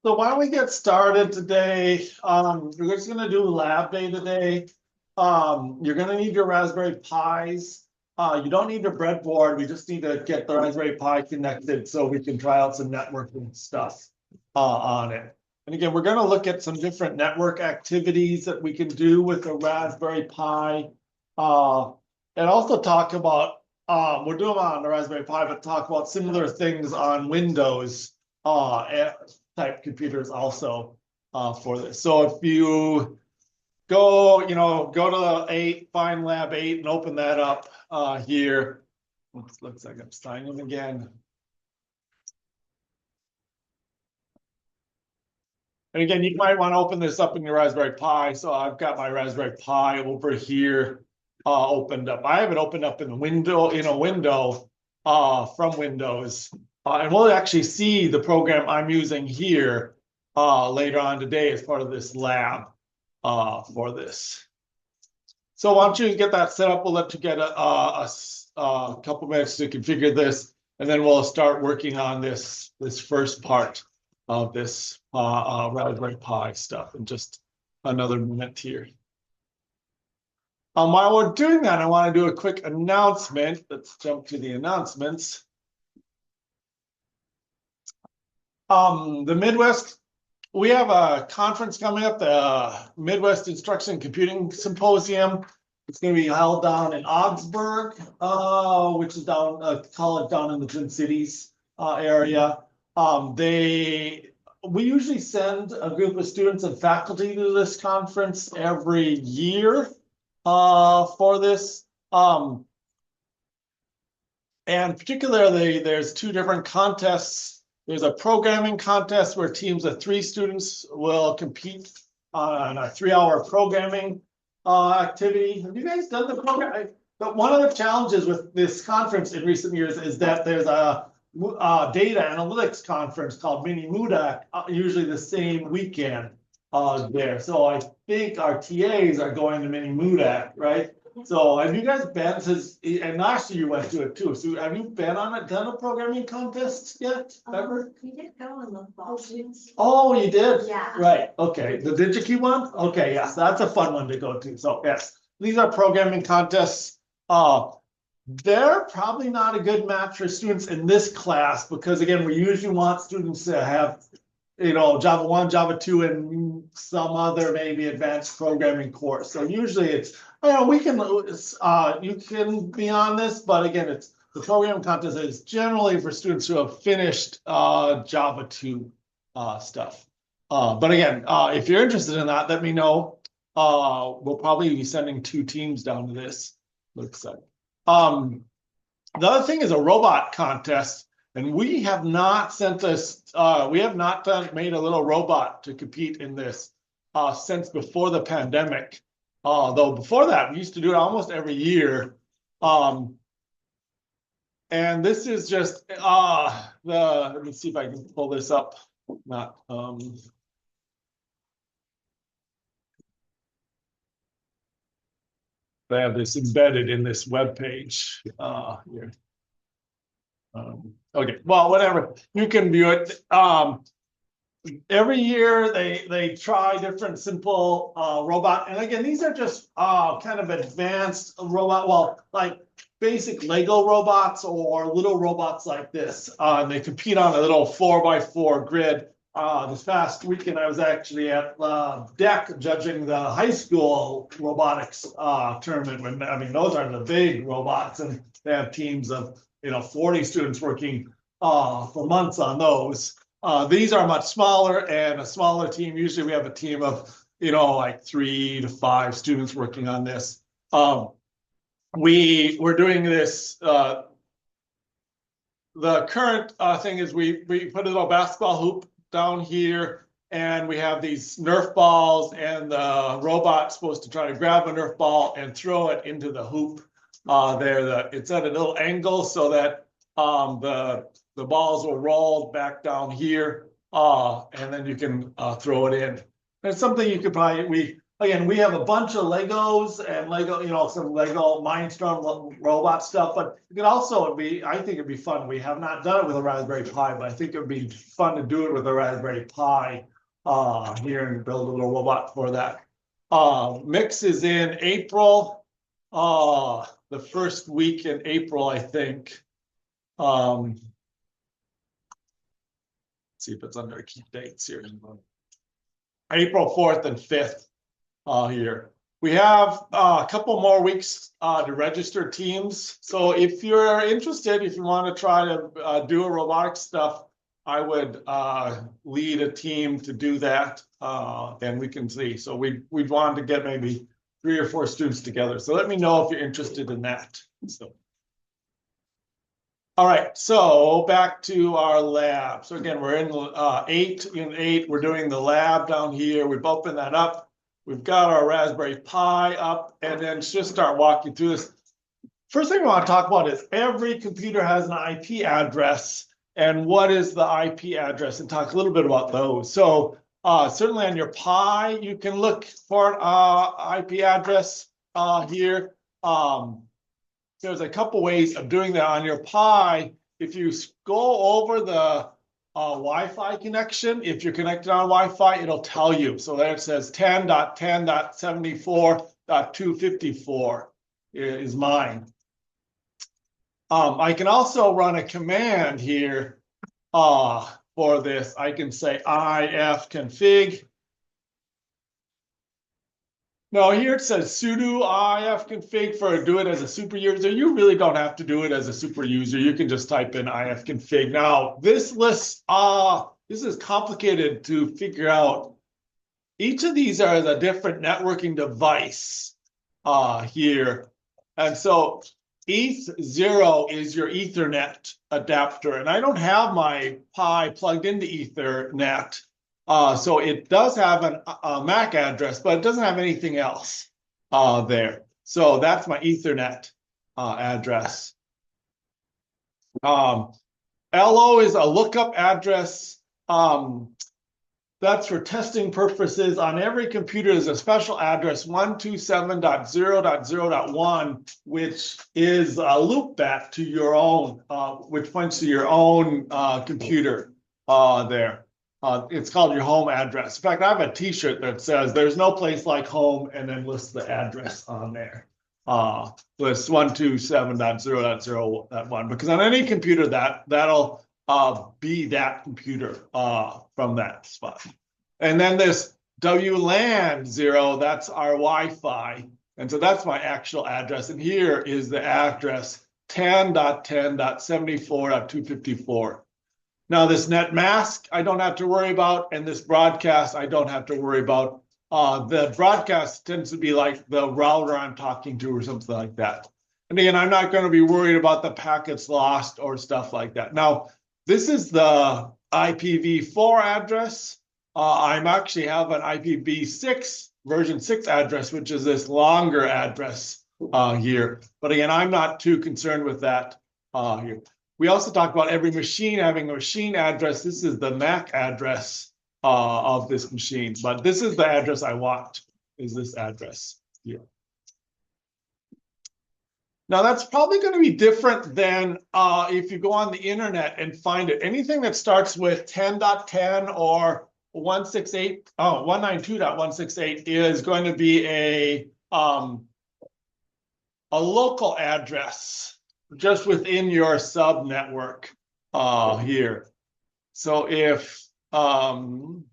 So why don't we get started today? We're just gonna do lab day today. You're gonna need your Raspberry Pis. You don't need your breadboard. We just need to get the Raspberry Pi connected so we can try out some networking stuff on it. And again, we're gonna look at some different network activities that we can do with the Raspberry Pi. And also talk about, we're doing them on the Raspberry Pi, but talk about similar things on Windows type computers also for this. So if you go, go to 8, find lab 8 and open that up here. Looks like I'm signing again. And again, you might want to open this up in your Raspberry Pi. So I've got my Raspberry Pi over here opened up. I have it opened up in the window, in a window from Windows. And we'll actually see the program I'm using here later on today as part of this lab for this. So why don't you get that set up? We'll let you get a couple minutes to configure this, and then we'll start working on this first part of this Raspberry Pi stuff in just another minute here. While we're doing that, I want to do a quick announcement. Let's jump to the announcements. The Midwest, we have a conference coming up, the Midwest Instruction and Computing Symposium. It's going to be held down in Augsburg, which is down a college down in the Twin Cities area. We usually send a group of students and faculty to this conference every year for this. And particularly, there's 2 different contests. There's a programming contest where teams of 3 students will compete on a 3-hour programming activity. Have you guys done the program? But one of the challenges with this conference in recent years is that there's a data analytics conference called Mini MUDAC, usually the same weekend there. So I think our TAs are going to Mini MUDAC, right? So have you guys been to, and last year you went to it too. So have you been on it, done a programming contest yet, ever? We did go in the fall. Oh, you did? Yeah. Right, okay. The DigiKey one? Okay, yes, that's a fun one to go to. So yes, these are programming contests. They're probably not a good match for students in this class because again, we usually want students to have, Java 1, Java 2, and some other maybe advanced programming course. So usually it's, we can, you can be on this, but again, it's the programming contest is generally for students who have finished Java 2 stuff. But again, if you're interested in that, let me know. We'll probably be sending 2 teams down to this, looks like. The other thing is a robot contest. And we have not sent this, we have not made a little robot to compete in this since before the pandemic. Though before that, we used to do it almost every year. And this is just let me see if I can pull this up. They have this embedded in this web page here. Okay, well, whatever, you can view it. Every year they try different simple robot, and again, these are just kind of advanced robot, well, like basic Lego robots or little robots like this. And they compete on a little 4x4 grid. This past weekend, I was actually at DEC judging the high school robotics tournament. I mean, those are the big robots, and they have teams of 40 students working for months on those. These are much smaller, and a smaller team. Usually we have a team of, like 3 to 5 students working on this. We're doing this. The current thing is we put a little basketball hoop down here, and we have these Nerf balls, and the robot's supposed to try to grab a Nerf ball and throw it into the hoop. It's at a little angle so that the balls will roll back down here, and then you can throw it in. And it's something you could probably, again, we have a bunch of Legos and Lego, some Lego Mindstorm robot stuff, but it could also be, I think it'd be fun. We have not done it with a Raspberry Pi, but I think it would be fun to do it with a Raspberry Pi here and build a little robot for that. Mix is in April, the first week in April, I think. Let's see if it's under key dates here. April 4th and 5th here. We have a couple more weeks to register teams. So if you're interested, if you want to try to do a robotics stuff, I would lead a team to do that, and we can see. So we'd want to get maybe 3 or 4 students together. So let me know if you're interested in that. So. All right, so back to our lab. So again, we're in 8. We're doing the lab down here. We've opened that up. We've got our Raspberry Pi up, and then just start walking through this. First thing we want to talk about is every computer has an IP address, and what is the IP address, and talk a little bit about those. So certainly on your Pi, you can look for an IP address here. There's a couple ways of doing that on your Pi. If you go over the Wi-Fi connection, if you're connected on Wi-Fi, it'll tell you. So there it says 10.10.74.254 is mine. I can also run a command here for this. I can say ifconfig. Now here it says sudo ifconfig for do it as a super user. You really don't have to do it as a super user. You can just type in ifconfig. Now this list, this is complicated to figure out. Each of these are a different networking device here. And so ETH0 is your Ethernet adapter. And I don't have my Pi plugged into Ethernet. So it does have a MAC address, but it doesn't have anything else there. So that's my Ethernet address. LO is a lookup address. That's for testing purposes. On every computer, there's a special address 127.0.0.1, which is a loopback to your own, which points to your own computer there. It's called your home address. In fact, I have a T-shirt that says "There's no place like home," and then lists the address on there. Lists 127.0.0.1 because on any computer that'll be that computer from that spot. And then this WLAN 0, that's our Wi-Fi, and so that's my actual address. And here is the address 10.10.74.254. Now this net mask, I don't have to worry about, and this broadcast, I don't have to worry about. The broadcast tends to be like the router I'm talking to or something like that. And again, I'm not going to be worried about the packets lost or stuff like that. Now, this is the IPv4 address. I'm actually have an IPv6 version 6 address, which is this longer address here. But again, I'm not too concerned with that here. We also talked about every machine having a machine address. This is the MAC address of this machine, but this is the address I want, is this address here. Now that's probably going to be different than if you go on the internet and find it. Anything that starts with 10.10 or 192.168 is going to be a local address just within your sub network here. So if I'm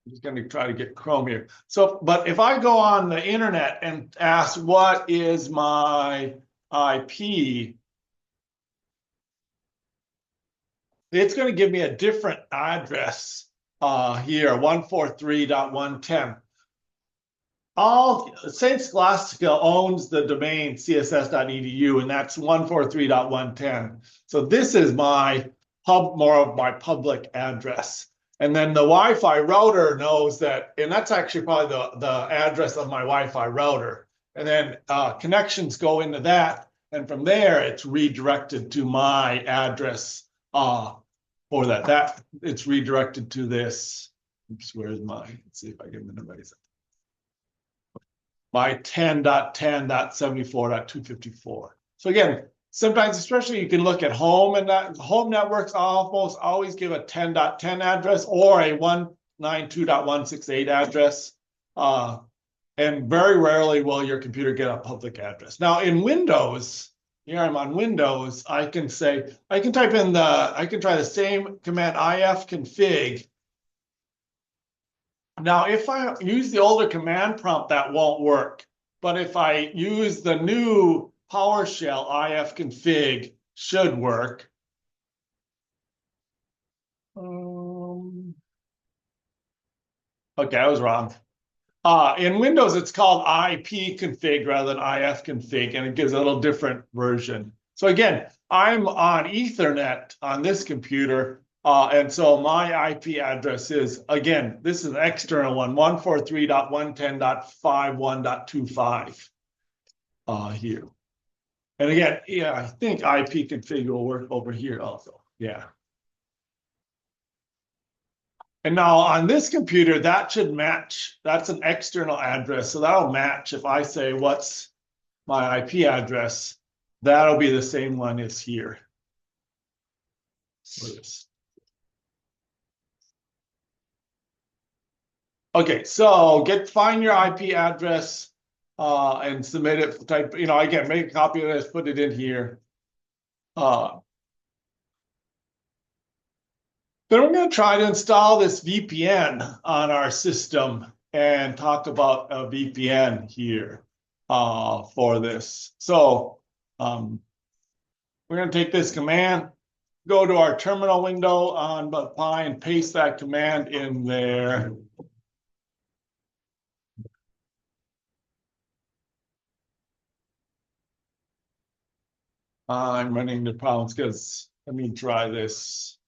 just going to try to get Chrome here. So, but if I go on the internet and ask what is my IP, it's going to give me a different address here, 143.110. St. Scholastica owns the domain css.edu, and that's 143.110. So this is my more of my public address. And then the Wi-Fi router knows that, and that's actually probably the address of my Wi-Fi router. And then connections go into that, and from there it's redirected to my address for that. It's redirected to this Oops, where's mine? Let's see if I can minimize it. My 10.10.74.254. So again, sometimes, especially you can look at home, and that home networks almost always give a 10.10 address or a 192.168 address. And very rarely will your computer get a public address. Now in Windows, here I'm on Windows, I can say, I can type in I can try the same command ifconfig. Now, if I use the older command prompt, that won't work. But if I use the new PowerShell ifconfig, should work. Okay, I was wrong. In Windows, it's called ipconfig rather than ifconfig, and it gives a little different version. So again, I'm on Ethernet on this computer. And so my IP address is, again, this is an external one, 143.110.51.25 here. And again, yeah, I think IP config will work over here also. Yeah. And now on this computer, that should match. That's an external address. So that'll match if I say, what's my IP address? That'll be the same one as here. Okay, so find your IP address and submit it. Type, again, make a copy of this, put it in here. Then we're going to try to install this VPN on our system and talk about a VPN here for this. So we're going to take this command, go to our terminal window on Pi and paste that command in there. I'm running into problems because let me try this.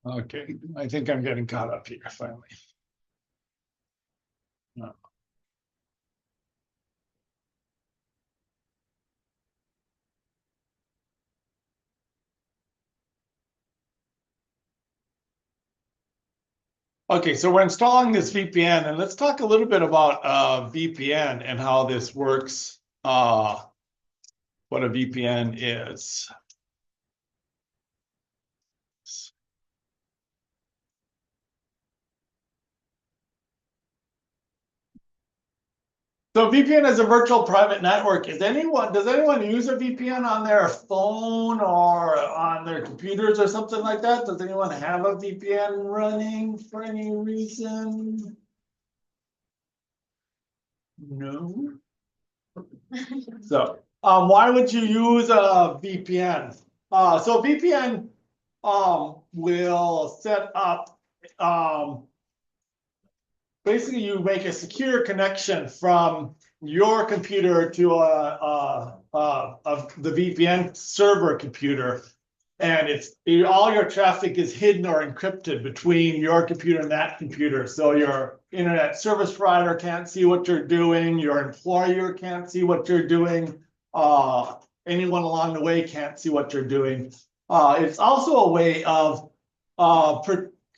Okay, I think I'm getting caught up here finally. No. Okay, so we're installing this VPN, and let's talk a little bit about VPN and how this works, what a VPN is. So VPN is a virtual private network. Does anyone use a VPN on their phone or on their computers or something like that? Does anyone have a VPN running for any reason? No. So why would you use a VPN? So VPN will set up basically you make a secure connection from your computer to the VPN server computer. And all your traffic is hidden or encrypted between your computer and that computer. So your internet service provider can't see what you're doing. Your employer can't see what you're doing. Anyone along the way can't see what you're doing. It's also a way of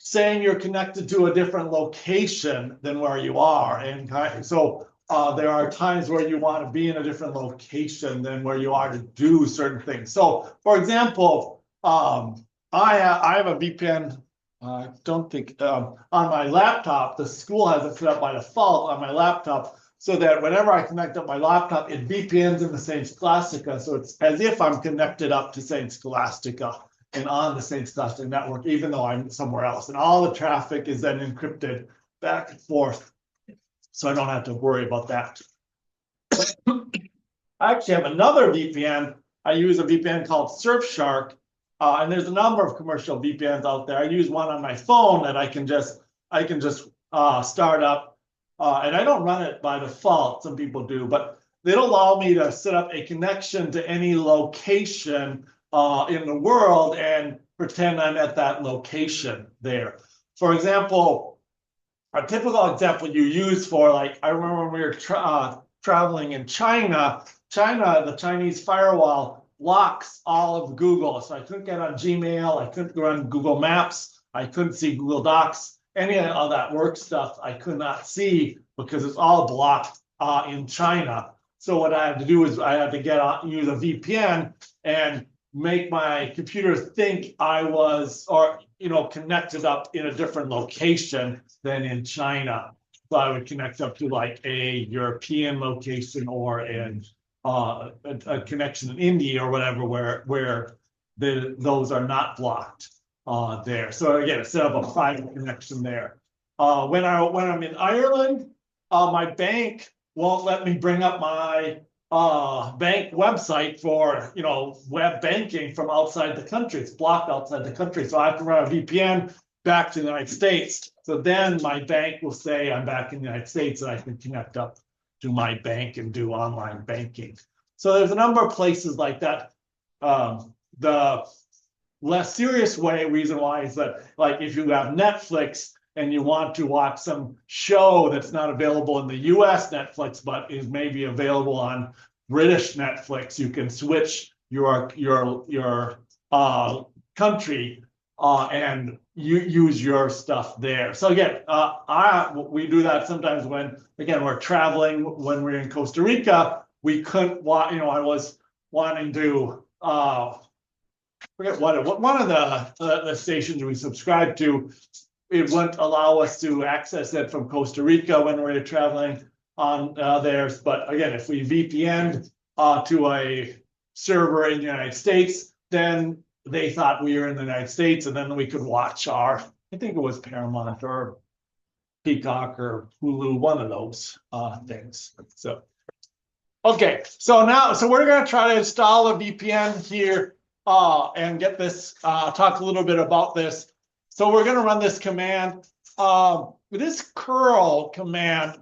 saying you're connected to a different location than where you are. And so there are times where you want to be in a different location than where you are to do certain things. So, for example, I have a VPN. I don't think on my laptop. The school has it set up by default on my laptop, so that whenever I connect up my laptop, it VPNs in the St. Scholastica. So it's as if I'm connected up to St. Scholastica and on the St. Scholastica network, even though I'm somewhere else. And all the traffic is then encrypted back and forth, so I don't have to worry about that. I actually have another VPN. I use a VPN called Surfshark. And there's a number of commercial VPNs out there. I use one on my phone that I can just start up, and I don't run it by default. Some people do, but it'll allow me to set up a connection to any location in the world and pretend I'm at that location there. For example, a typical example you use for, like, I remember when we were traveling in China, the Chinese firewall locks all of Google. So I couldn't get on Gmail, I couldn't go on Google Maps, I couldn't see Google Docs, any of that work stuff I could not see because it's all blocked in China. So what I had to do is I had to use a VPN and make my computer think I was, connected up in a different location than in China. So I would connect up to like a European location or a connection in India or whatever, where those are not blocked there. So again, set up a private connection there. When I'm in Ireland, my bank won't let me bring up my bank website for web banking from outside the country. It's blocked outside the country, so I have to run a VPN back to the United States. So then my bank will say I'm back in the United States and I can connect up to my bank and do online banking. So there's a number of places like that. The less serious reason why is that, like, if you have Netflix and you want to watch some show that's not available in the US Netflix, but is maybe available on British Netflix, you can switch your country and you use your stuff there. So again, we do that sometimes when, again, we're traveling. When we're in Costa Rica, we couldn't I was wanting to forget what one of the stations we subscribed to, it wouldn't allow us to access it from Costa Rica when we were traveling on theirs. But again, if we VPN'd to a server in the United States, then they thought we were in the United States, and then we could watch I think it was Paramount or Peacock or Hulu, one of those things. So, okay, so we're going to try to install a VPN here and get this, talk a little bit about this. So we're going to run this command. This curl command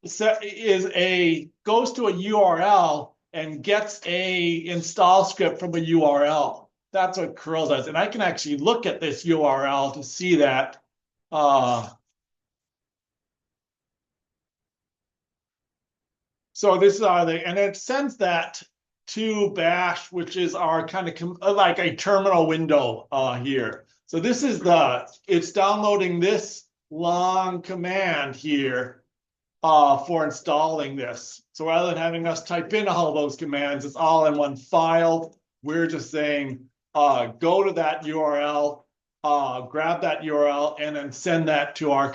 goes to a URL and gets a install script from a URL. That's what curl does. And I can actually look at this URL to see that. So this is and it sends that to bash, which is our kind of like a terminal window here. So this is it's downloading this long command here for installing this. So rather than having us type in all of those commands, it's all in one file. We're just saying, go to that URL, grab that URL, and then send that to our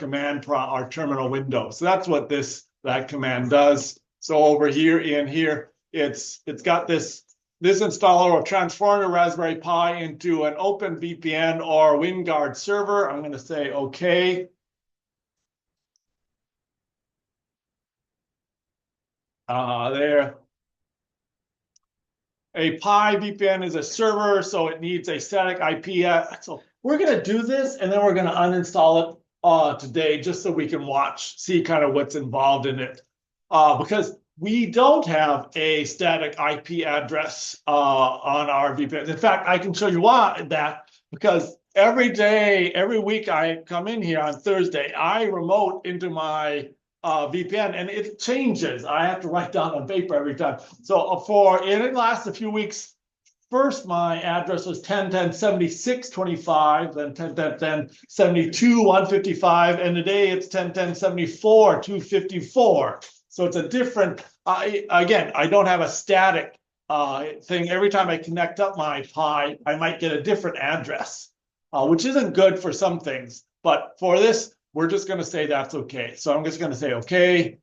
our terminal window. So that's what that command does. So over here it's got this installer will transform your Raspberry Pi into an Open VPN or WinGuard server. I'm going to say OK. There. A Pi VPN is a server, so it needs a static IP. So we're going to do this, and then we're going to uninstall it today just so we can see kind of what's involved in it. Because we don't have a static IP address on our VPN. In fact, I can show you why that, because every day, every week I come in here on Thursday, I remote into my VPN and it changes. I have to write down on paper every time. So it lasts a few weeks. First, my address was 10.10.76.25, then 10.10.72.155, and today it's 10.10.74.254. So it's a different, again, I don't have a static thing. Every time I connect up my Pi, I might get a different address, which isn't good for some things. But for this, we're just going to say that's okay. So I'm just going to say okay.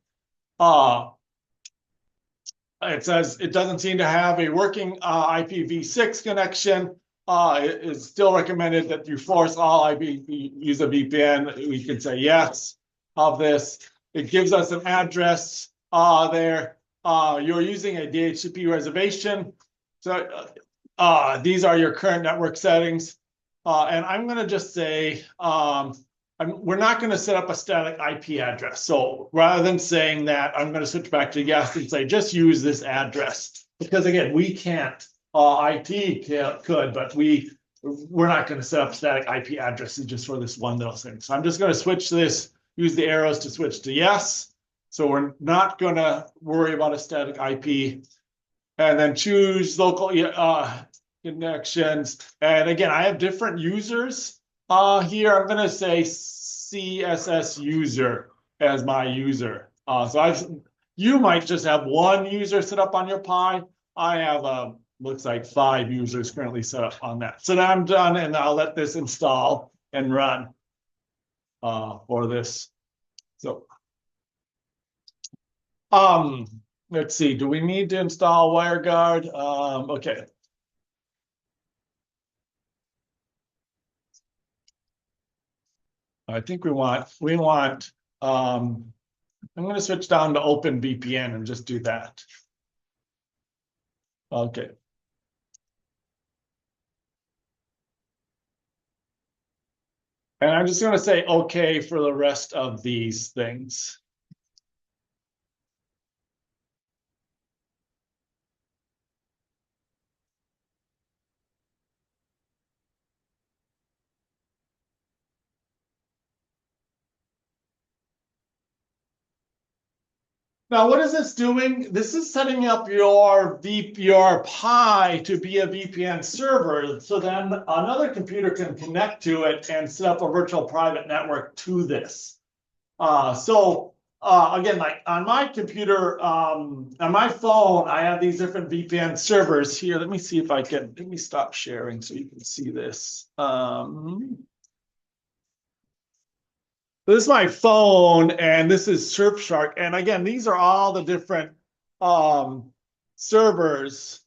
It says it doesn't seem to have a working IPv6 connection. It is still recommended that you force all IP use a VPN. We can say yes of this. It gives us an address there. You're using a DHCP reservation. So these are your current network settings. And I'm going to just say we're not going to set up a static IP address. So rather than saying that, I'm going to switch back to yes and say just use this address. Because again, we can't, IT could, but we're not going to set up static IP addresses just for this one little thing. So I'm just going to switch this, use the arrows to switch to yes. So we're not going to worry about a static IP. And then choose local connections. And again, I have different users. Here, I'm going to say CSS user as my user. You might just have one user set up on your Pi. I have, looks like 5 users currently set up on that. So now I'm done, and I'll let this install and run for this. So, let's see. Do we need to install WireGuard? Okay. I think we want, I'm going to switch down to OpenVPN and just do that. Okay. And I'm just going to say okay for the rest of these things. Now, what is this doing? This is setting up your Pi to be a VPN server, so then another computer can connect to it and set up a virtual private network to this. Again, like on my computer, on my phone, I have these different VPN servers here. Let me see if I can, let me stop sharing so you can see this. This is my phone, and this is Surfshark. And again, these are all the different servers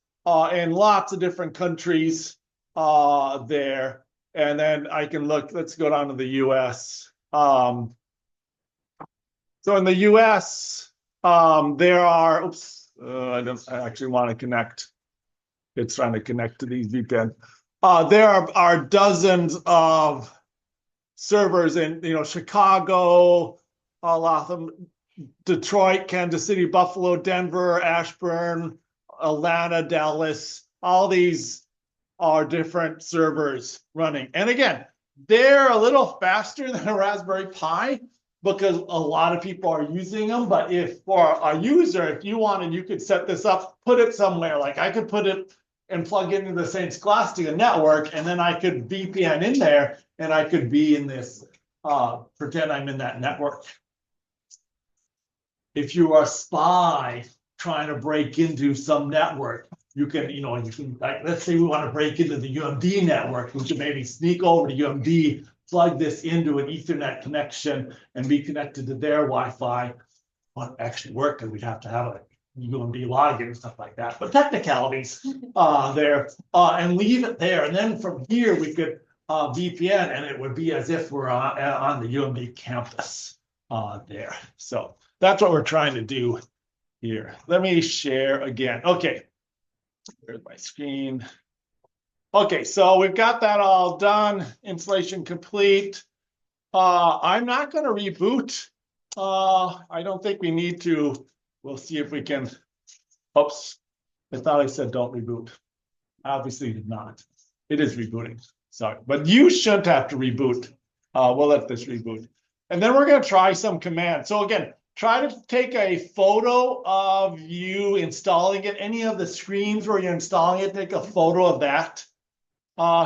in lots of different countries there. And then I can look, let's go down to the US. So in the US, there are, I actually want to connect. It's trying to connect to these VPN. There are dozens of servers in, Chicago, a lot of them, Detroit, Kansas City, Buffalo, Denver, Ashburn, Atlanta, Dallas. All these are different servers running. And again, they're a little faster than a Raspberry Pi because a lot of people are using them. But if for a user, if you wanted, you could set this up, put it somewhere. Like I could put it and plug into the St. Scholastica network, and then I could VPN in there, and I could be in this, pretend I'm in that network. If you are a spy trying to break into some network, you can, like, let's say we want to break into the UMD network, we can maybe sneak over to UMD, plug this into an Ethernet connection, and be connected to their Wi-Fi. Won't actually work because we'd have to have a UMD login and stuff like that, but technicalities there, and leave it there. And then from here, we could VPN, and it would be as if we're on the UMD campus there. So that's what we're trying to do here. Let me share again. Okay, there's my screen. Okay, so we've got that all done. Installation complete. I'm not going to reboot. I don't think we need to we'll see if we can, oops, I thought I said don't reboot. Obviously did not. It is rebooting, sorry, but you shouldn't have to reboot. We'll let this reboot. And then we're gonna try some commands. So again, try to take a photo of you installing it. Any of the screens where you're installing it, take a photo of that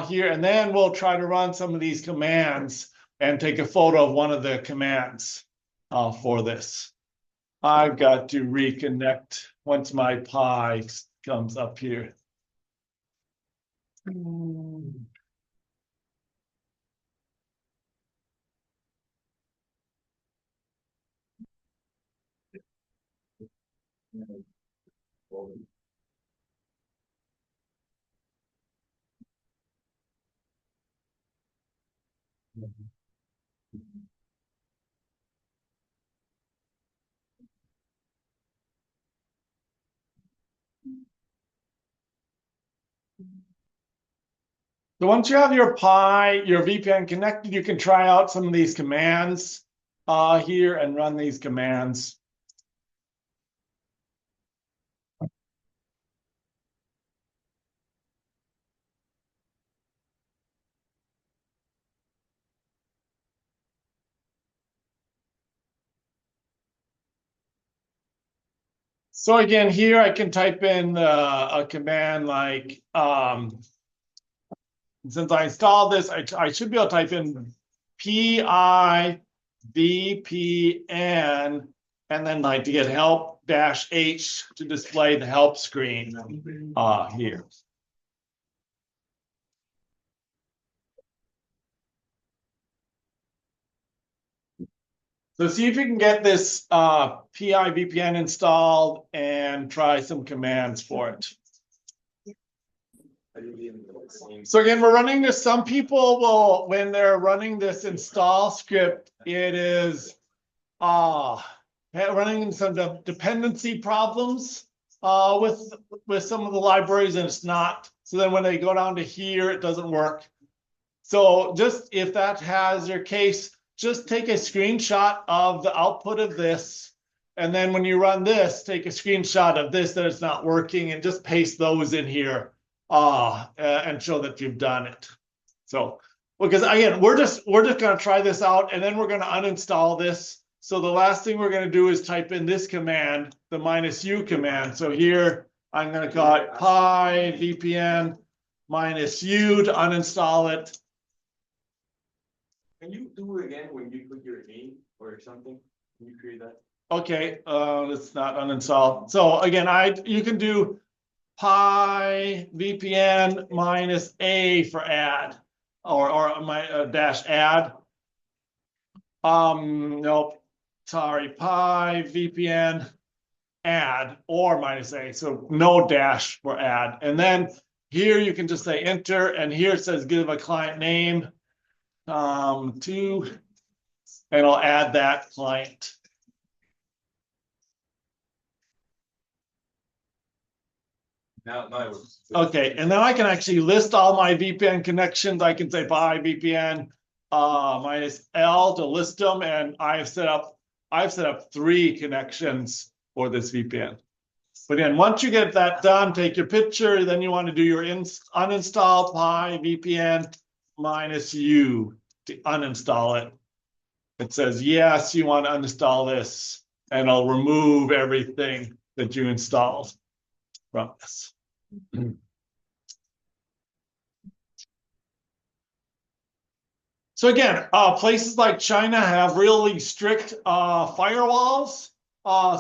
here, and then we'll try to run some of these commands and take a photo of one of the commands for this. I've got to reconnect once my Pi comes up here. So once you have your Pi, your VPN connected, you can try out some of these commands here and run these commands. So again, here I can type in a command like, since I installed this, I should be able to type in PI VPN and then like to get help -H to display the help screen here. So see if you can get this PI VPN installed and try some commands for it. So again, we're running this. Some people will, when they're running this install script, it is running into some dependency problems with some of the libraries, and it's not. So then when they go down to here, it doesn't work. So just if that has your case, just take a screenshot of the output of this. And then when you run this, take a screenshot of this that it's not working and just paste those in here and show that you've done it. So, because again, we're just going to try this out and then we're going to uninstall this. So the last thing we're going to do is type in this command, the -u command. So here I'm going to call it Pi VPN -u to uninstall it. Can you do it again when you put your name or something? Can you create that? Okay, let's not uninstall. So again, you can do Pi VPN -a for add or my -add. Nope, sorry, Pi VPN add or -a. So no dash for add. And then here you can just say enter, and here it says give a client name to, and I'll add that client. Now it works. Okay, and then I can actually list all my VPN connections. I can say Pi VPN -L to list them, and I've set up 3 connections for this VPN. But then once you get that done, take your picture. Then you want to do your uninstall Pi VPN -u to uninstall it. It says yes, you want to uninstall this, and I'll remove everything that you installed from this. So again, places like China have really strict firewalls.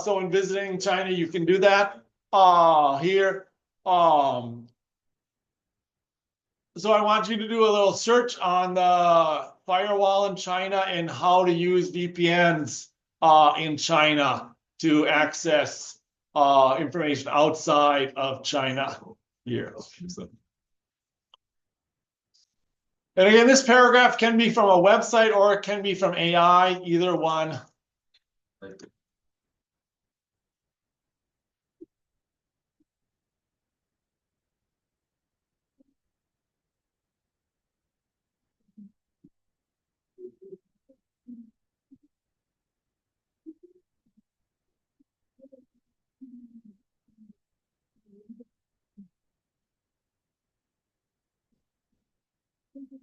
So in visiting China, you can do that here. So I want you to do a little search on the firewall in China and how to use VPNs in China to access information outside of China here. And again, this paragraph can be from a website or it can be from AI, either one. Okay,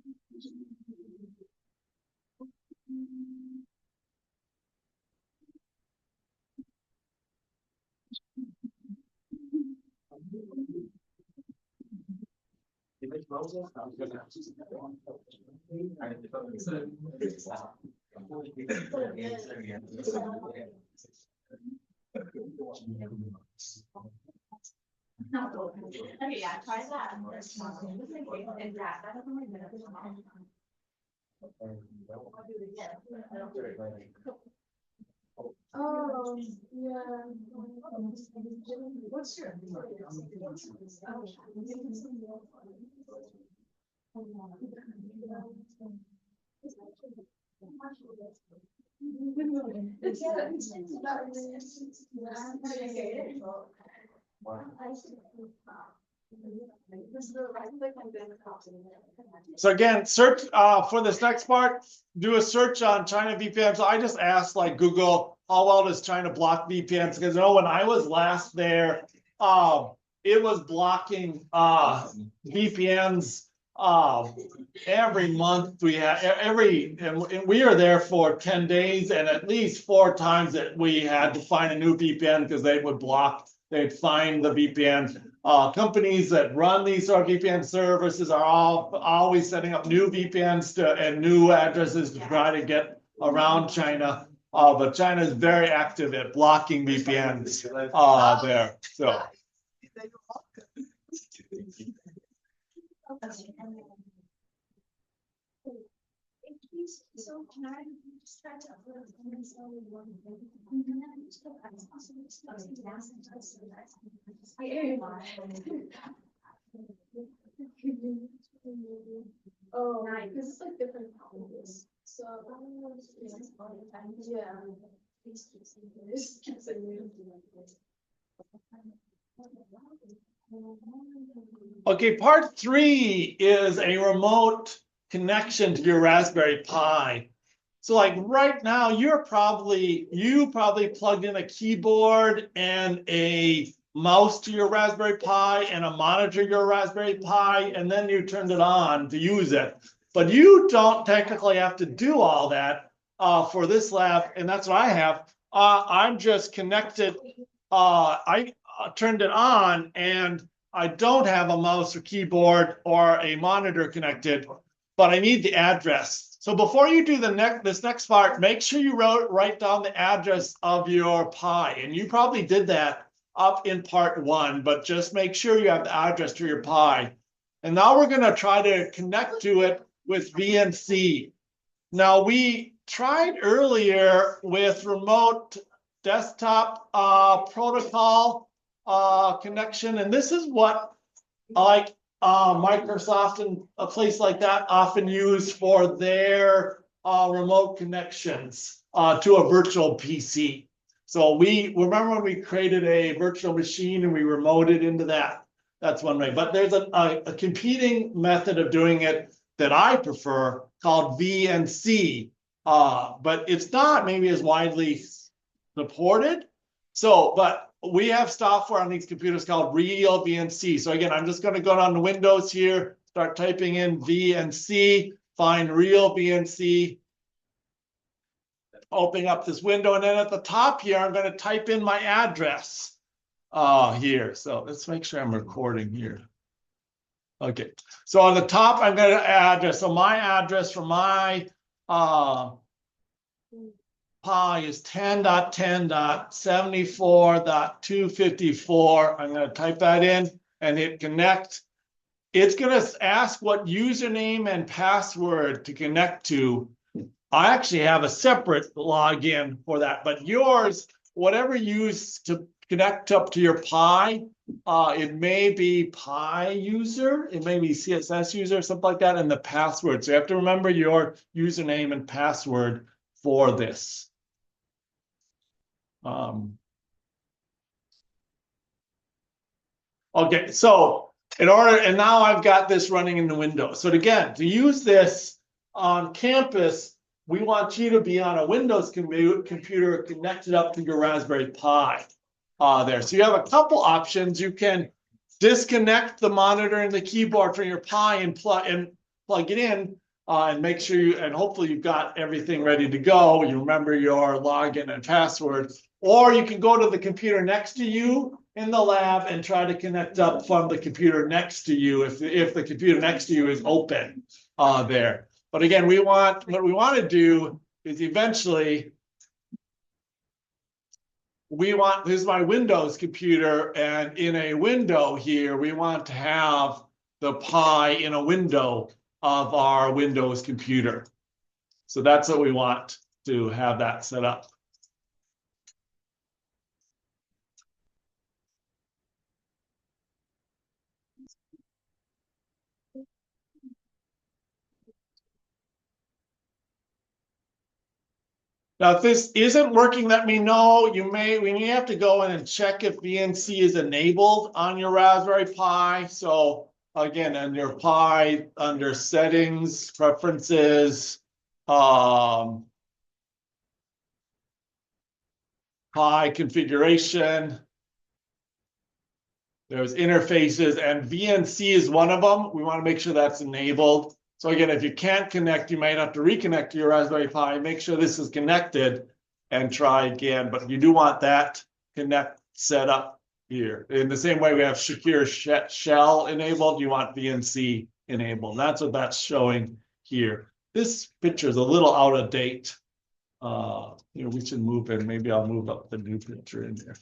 yeah, try that. And that. Oh, yeah. What's your? So again, search for this next part, do a search on China VPN. So I just asked like Google, how well does China block VPNs? Because you know, when I was last there, it was blocking VPNs every month. We had and we were there for 10 days, and at least 4 times that we had to find a new VPN because they would block, they'd find the VPN. Companies that run these sort of VPN services are always setting up new VPNs and new addresses to try to get around China. But China is very active at blocking VPNs there. So. So can I just try to oh, right, because it's like different colors. So yeah. Okay, part 3 is a remote connection to your Raspberry Pi. So like right now, you probably plugged in a keyboard and a mouse to your Raspberry Pi and a monitor to your Raspberry Pi, and then you turned it on to use it. But you don't technically have to do all that for this lab, and that's what I have. I'm just connected. I turned it on, and I don't have a mouse or keyboard or a monitor connected, but I need the address. So before you do this next part, make sure you write down the address of your Pi. And you probably did that up in part 1, but just make sure you have the address to your Pi. And now we're going to try to connect to it with VNC. Now we tried earlier with remote desktop protocol connection, and this is what like Microsoft and a place like that often use for their remote connections to a virtual PC. So we remember when we created a virtual machine and we remoted into that. That's one way. But there's a competing method of doing it that I prefer called VNC. But it's not maybe as widely supported. So, but we have software on these computers called Real VNC. So again, I'm just going to go down to Windows here, start typing in VNC, find Real VNC, opening up this window, and then at the top here, I'm going to type in my address here. So let's make sure I'm recording here. Okay, so on the top, I'm going to address. So my address for my Pi is 10.10.74.254. I'm going to type that in and hit connect. It's going to ask what username and password to connect to. I actually have a separate login for that, but yours, whatever you use to connect up to your Pi, it may be Pi user, it may be CSS user, something like that, and the password. So you have to remember your username and password for this. Okay, so in order, and now I've got this running in the Windows. So again, to use this on campus, we want you to be on a Windows computer connected up to your Raspberry Pi there. So you have a couple options. You can disconnect the monitor and the keyboard from your Pi and plug it in and make sure you, and hopefully you've got everything ready to go. You remember your login and password, or you can go to the computer next to you in the lab and try to connect up from the computer next to you if the computer next to you is open there. But again, what we want to do is eventually this is my Windows computer, and in a window here, we want to have the Pi in a window of our Windows computer. So that's what we want to have that set up. Now, if this isn't working, let me know. We may have to go in and check if VNC is enabled on your Raspberry Pi. So again, on your Pi, under settings, preferences, Pi configuration, there's interfaces, and VNC is one of them. We want to make sure that's enabled. So again, if you can't connect, you might have to reconnect to your Raspberry Pi, make sure this is connected and try again. But you do want that connect set up here. In the same way we have secure shell enabled, you want VNC enabled. And that's what that's showing here. This picture is a little out of date. We should move in. Maybe I'll move up the new picture in there.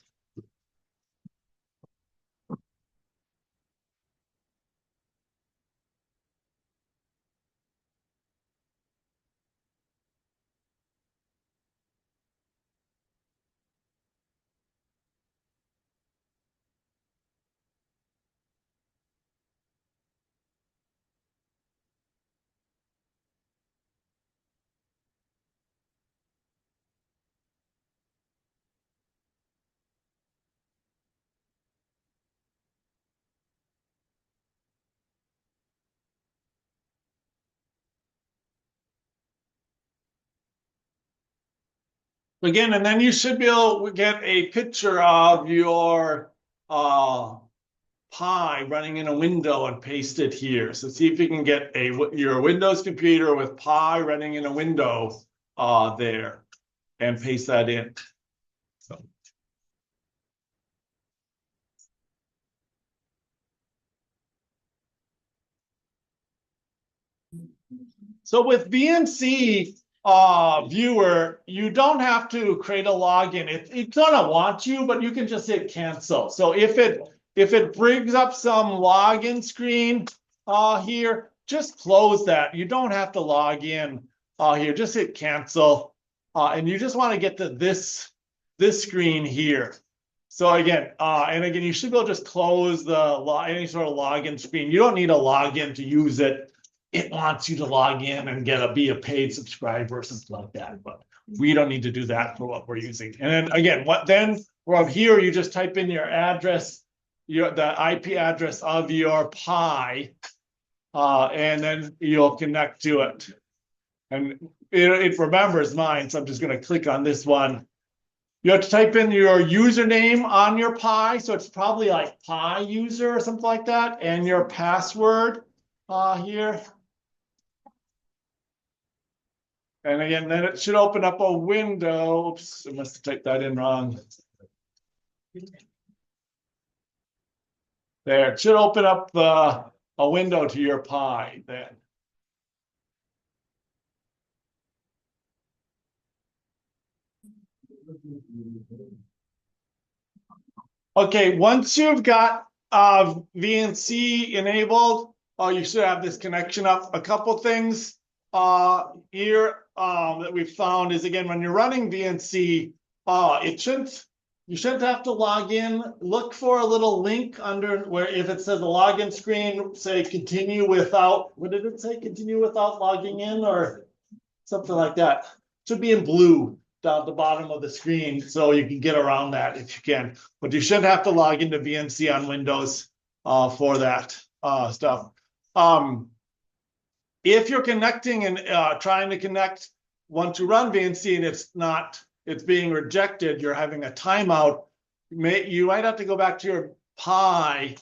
Again, and then you should be able to get a picture of your Pi running in a window and paste it here. So see if you can get your Windows computer with Pi running in a window there and paste that in. So with VNC viewer, you don't have to create a login. It's gonna want you, but you can just hit cancel. So if it brings up some login screen here, just close that. You don't have to log in here. Just hit cancel, and you just want to get to this screen here. So again, you should be able to just close any sort of login screen. You don't need a login to use it. It wants you to log in and be a paid subscriber or something like that, but we don't need to do that for what we're using. And then again, from here, you just type in your address, the IP address of your Pi, and then you'll connect to it. And it remembers mine, so I'm just going to click on this one. You have to type in your username on your Pi, so it's probably like Pi user or something like that, and your password here. And again, then it should open up a window. Oops, I must have typed that in wrong. There, it should open up a window to your Pi then. Okay, once you've got VNC enabled, you should have this connection up. A couple things here that we've found is, again, when you're running VNC, you shouldn't have to log in. Look for a little link under where, if it says a login screen, say continue without, what did it say? Continue without logging in or something like that. It should be in blue down at the bottom of the screen, so you can get around that if you can. But you shouldn't have to log into VNC on Windows for that stuff. If you're connecting and trying to connect, once you run VNC and it's being rejected, you're having a timeout, you might have to go back to your Pi,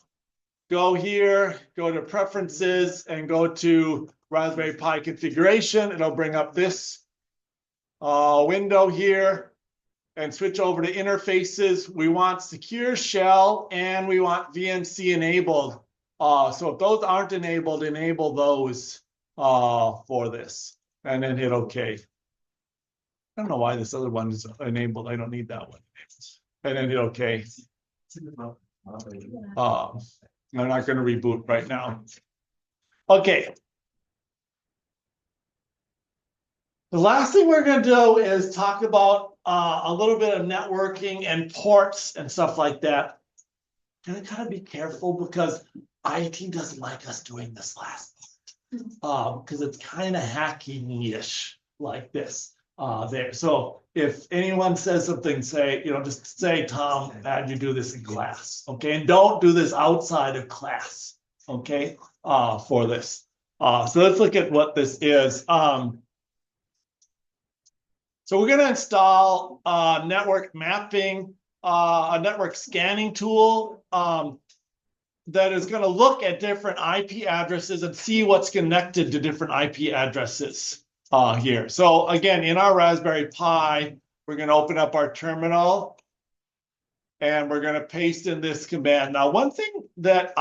go here, go to preferences, and go to Raspberry Pi configuration. It'll bring up this window here and switch over to interfaces. We want secure shell and we want VNC enabled. So if those aren't enabled, enable those for this and then hit OK. I don't know why this other one is enabled. I don't need that one. And then hit OK. I'm not going to reboot right now. Okay. The last thing we're going to do is talk about a little bit of networking and ports and stuff like that. Gonna kind of be careful because IT doesn't like us doing this last part because it's kind of hacking-ish like this there. So if anyone says something, say, just say, Tom, how'd you do this in class? Okay, and don't do this outside of class. Okay, for this. So let's look at what this is. So we're going to install network mapping, a network scanning tool that is going to look at different IP addresses and see what's connected to different IP addresses here. So again, in our Raspberry Pi, we're going to open up our terminal and we're going to paste in this command. Now, one thing that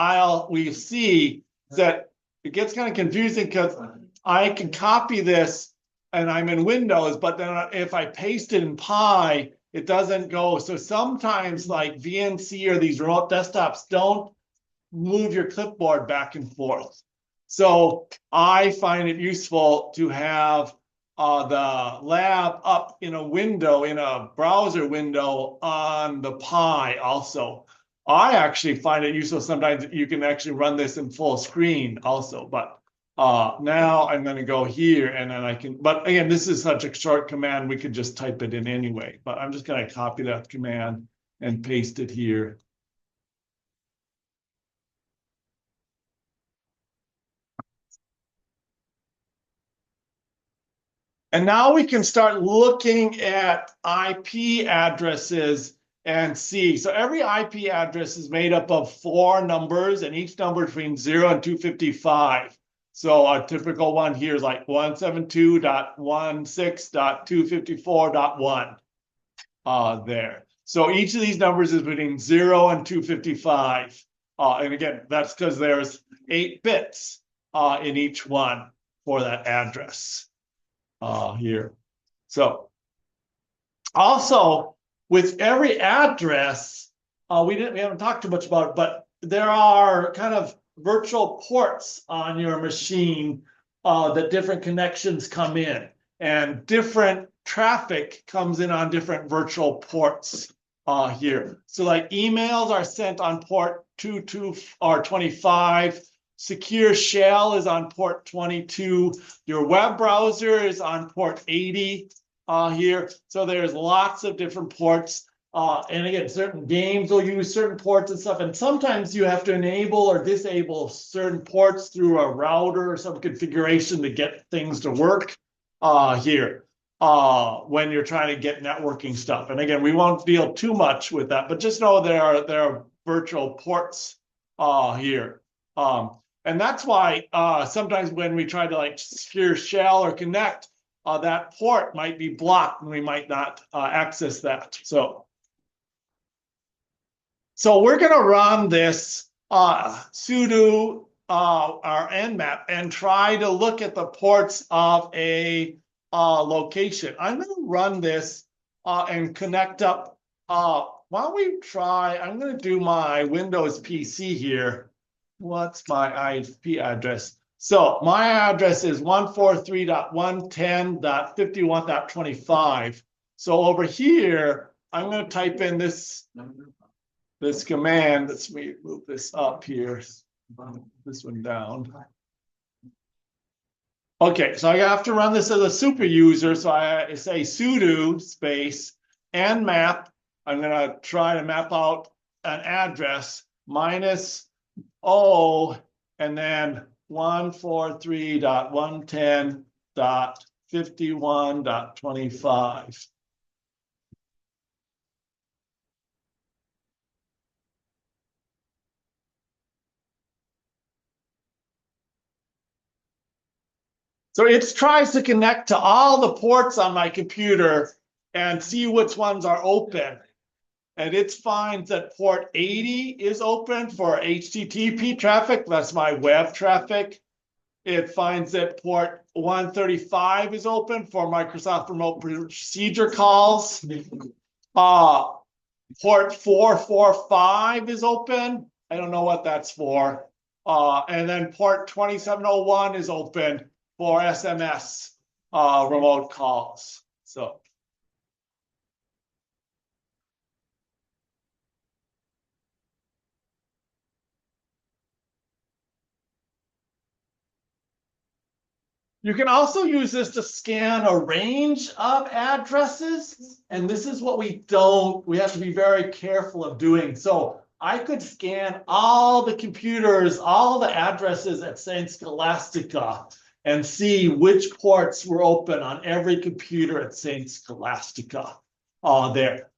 we see is that it gets kind of confusing because I can copy this and I'm in Windows, but then if I paste it in Pi, it doesn't go. So sometimes like VNC or these remote desktops don't move your clipboard back and forth. So I find it useful to have the lab up in a window, in a browser window on the Pi also. I actually find it useful sometimes that you can actually run this in full screen also, but now I'm going to go here and then I can, but again, this is such a short command, we could just type it in anyway, but I'm just going to copy that command and paste it here. And now we can start looking at IP addresses and see. So every IP address is made up of 4 numbers and each number between 0 and 255. So a typical one here is like 172.16.254.1 there. So each of these numbers is between 0 and 255. And again, that's because there's 8 bits in each one for that address here. So also with every address, we haven't talked too much about it, but there are kind of virtual ports on your machine that different connections come in and different traffic comes in on different virtual ports here. So like emails are sent on port 22 or 25. Secure shell is on port 22. Your web browser is on port 80 here. So there's lots of different ports. And again, certain games will use certain ports and stuff. And sometimes you have to enable or disable certain ports through a router or some configuration to get things to work here when you're trying to get networking stuff. And again, we won't deal too much with that, but just know there are virtual ports here. And that's why sometimes when we try to like secure shell or connect, that port might be blocked and we might not access that. So we're going to run this sudo our nmap and try to look at the ports of a location. I'm going to run this and connect up. Why don't we try, I'm going to do my Windows PC here. What's my IP address? So my address is 143.110.51.25. So over here, I'm going to type in this command. Let's move this up here. This one down. Okay, so I have to run this as a super user. So I say sudo space nmap. I'm going to try to map out an address -0 and then 143.110.51.25. So it tries to connect to all the ports on my computer and see which ones are open. And it finds that port 80 is open for HTTP traffic. That's my web traffic. It finds that port 135 is open for Microsoft Remote Procedure calls. Port 445 is open. I don't know what that's for. And then port 2701 is open for SMS remote calls. So. You can also use this to scan a range of addresses. And this is what we have to be very careful of doing. So I could scan all the computers, all the addresses at St. Scholastica and see which ports were open on every computer at St. Scholastica there.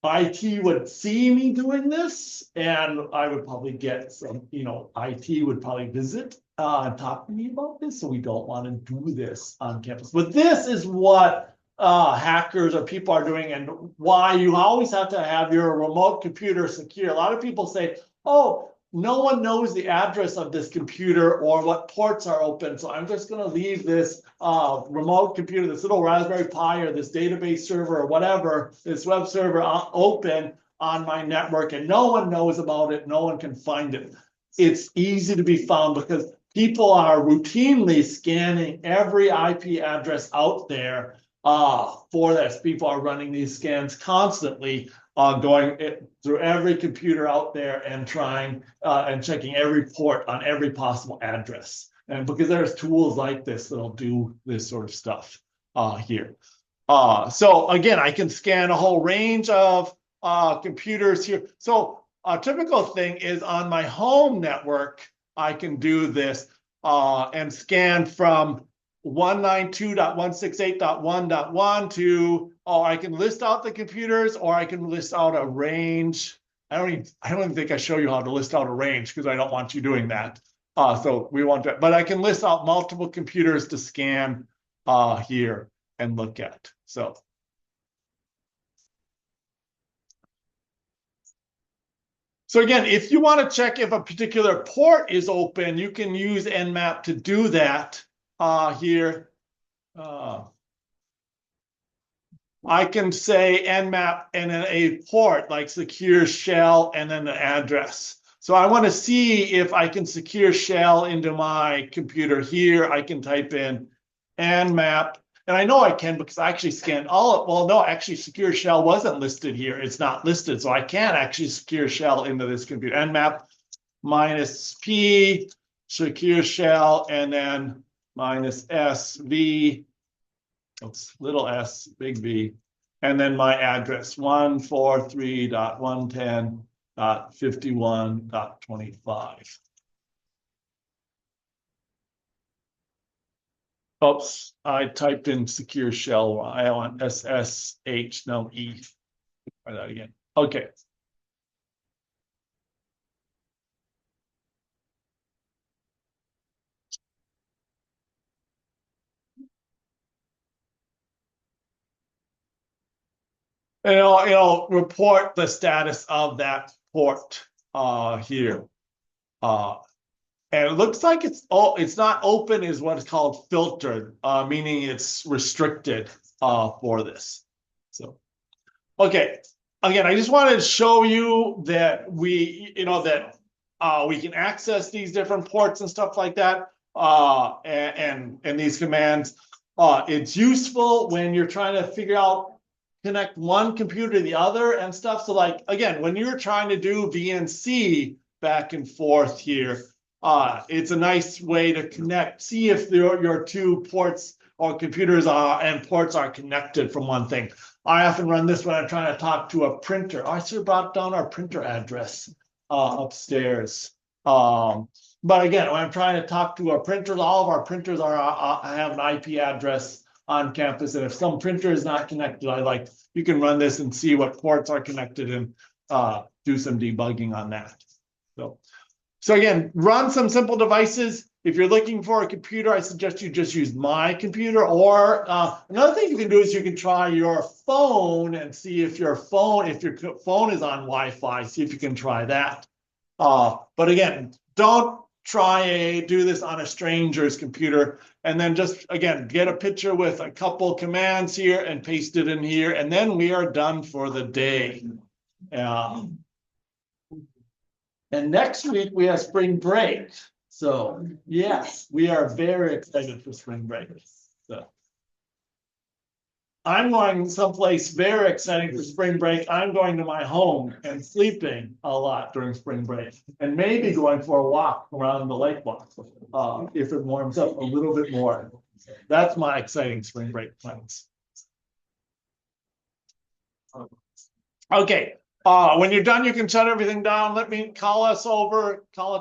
IT would see me doing this, and I would probably get some, IT would probably visit and talk to me about this. So we don't want to do this on campus. But this is what hackers or people are doing, and why you always have to have your remote computer secure. A lot of people say, oh, no one knows the address of this computer or what ports are open. So I'm just going to leave this remote computer, this little Raspberry Pi or this database server or whatever, this web server open on my network, and no one knows about it. No one can find it. It's easy to be found because people are routinely scanning every IP address out there for this. People are running these scans constantly, going through every computer out there and trying and checking every port on every possible address. And because there's tools like this that'll do this sort of stuff here. So again, I can scan a whole range of computers here. So a typical thing is on my home network, I can do this and scan from 192.168.1.1 to, I can list out the computers, or I can list out a range. I don't even think I show you how to list out a range because I don't want you doing that. So we want to, but I can list out multiple computers to scan here and look at. So. So again, if you want to check if a particular port is open, you can use Nmap to do that here. I can say Nmap and then a port like secure shell and then the address. So I want to see if I can secure shell into my computer here. I can type in Nmap. And I know I can because I actually scanned all of, well, no, actually secure shell wasn't listed here. It's not listed. So I can actually secure shell into this computer. Nmap -p, secure shell, and then -sv, it's little s, big V, and then my address, 143.110.51.25. Oops, I typed in secure shell. I want SSH, no E. Try that again. Okay. And it'll report the status of that port here. And it looks like it's not open, is what is called filtered, meaning it's restricted for this. So, okay. Again, I just wanted to show you that we can access these different ports and stuff like that, and these commands. It's useful when you're trying to figure out connect one computer to the other and stuff. So, like again, when you're trying to do VNC back and forth here. It's a nice way to connect, see if your two ports or computers and ports are connected from one thing. I often run this when I'm trying to talk to a printer. I should have brought down our printer address upstairs. But again, when I'm trying to talk to our printers, all of our printers have an IP address on campus. And if some printer is not connected, you can run this and see what ports are connected and do some debugging on that. So again, run some simple devices. if you're looking for a computer, I suggest you just use my computer. Or another thing you can do is you can try your phone and see if your phone is on Wi-Fi, see if you can try that. But again, don't do this on a stranger's computer, and then just again get a picture with a couple commands here and paste it in here, and then we are done for the day. And next week we have spring break. So yes, we are very excited for spring break. So I'm going someplace very exciting for spring break. I'm going to my home and sleeping a lot during spring break, and maybe going for a walk around the lake walk if it warms up a little bit more. That's my exciting spring break plans. Okay. When you're done, you can shut everything down. Call a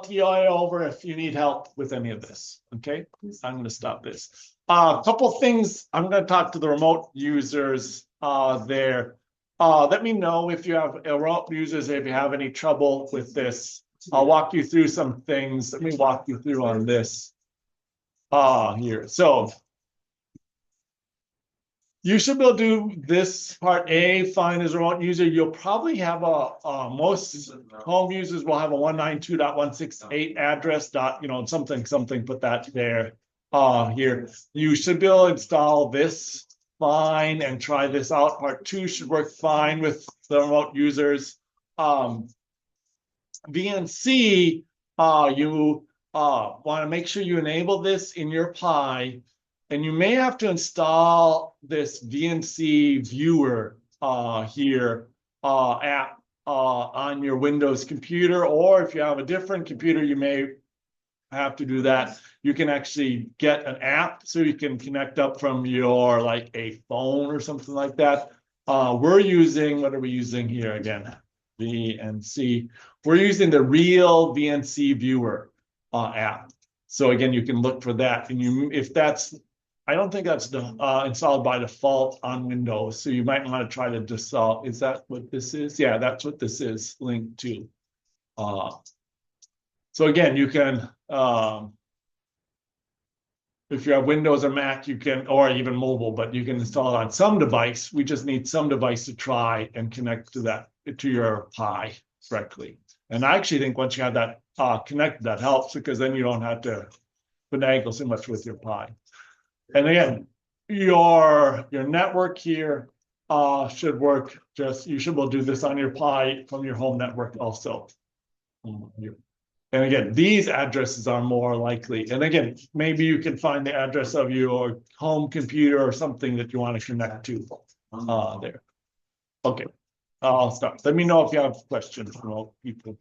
TI over if you need help with any of this. Okay, I'm going to stop this. A couple things. I'm going to talk to the remote users there. Let me know if you have remote users, if you have any trouble with this. I'll walk you through some things. Let me walk you through on this here. So you should be able to do this part A fine as a remote user. You'll probably have most home users will have a 192.168 address something, put that there here. You should be able to install this fine and try this out. Part 2 should work fine with the remote users. VNC, you want to make sure you enable this in your Pi. And you may have to install this VNC viewer here app on your Windows computer, or if you have a different computer, you may have to do that. You can actually get an app so you can connect up from your like a phone or something like that. We're using, what are we using here again? VNC. We're using the real VNC viewer app. So again, you can look for that, and if that's, I don't think that's installed by default on Windows, so you might want to try to install. Is that what this is? Yeah, that's what this is linked to. So again, you can, if you have Windows or Mac, you can, or even mobile, but you can install it on some device. We just need some device to try and connect to your Pi correctly. And I actually think once you have that connected, that helps, because then you don't have to finagle so much with your Pi. And again, your network here should work. You should be able to do this on your Pi from your home network also. And again, these addresses are more likely. And again, maybe you can find the address of your home computer or something that you want to connect to there. Okay, I'll stop. Let me know if you have questions from all people.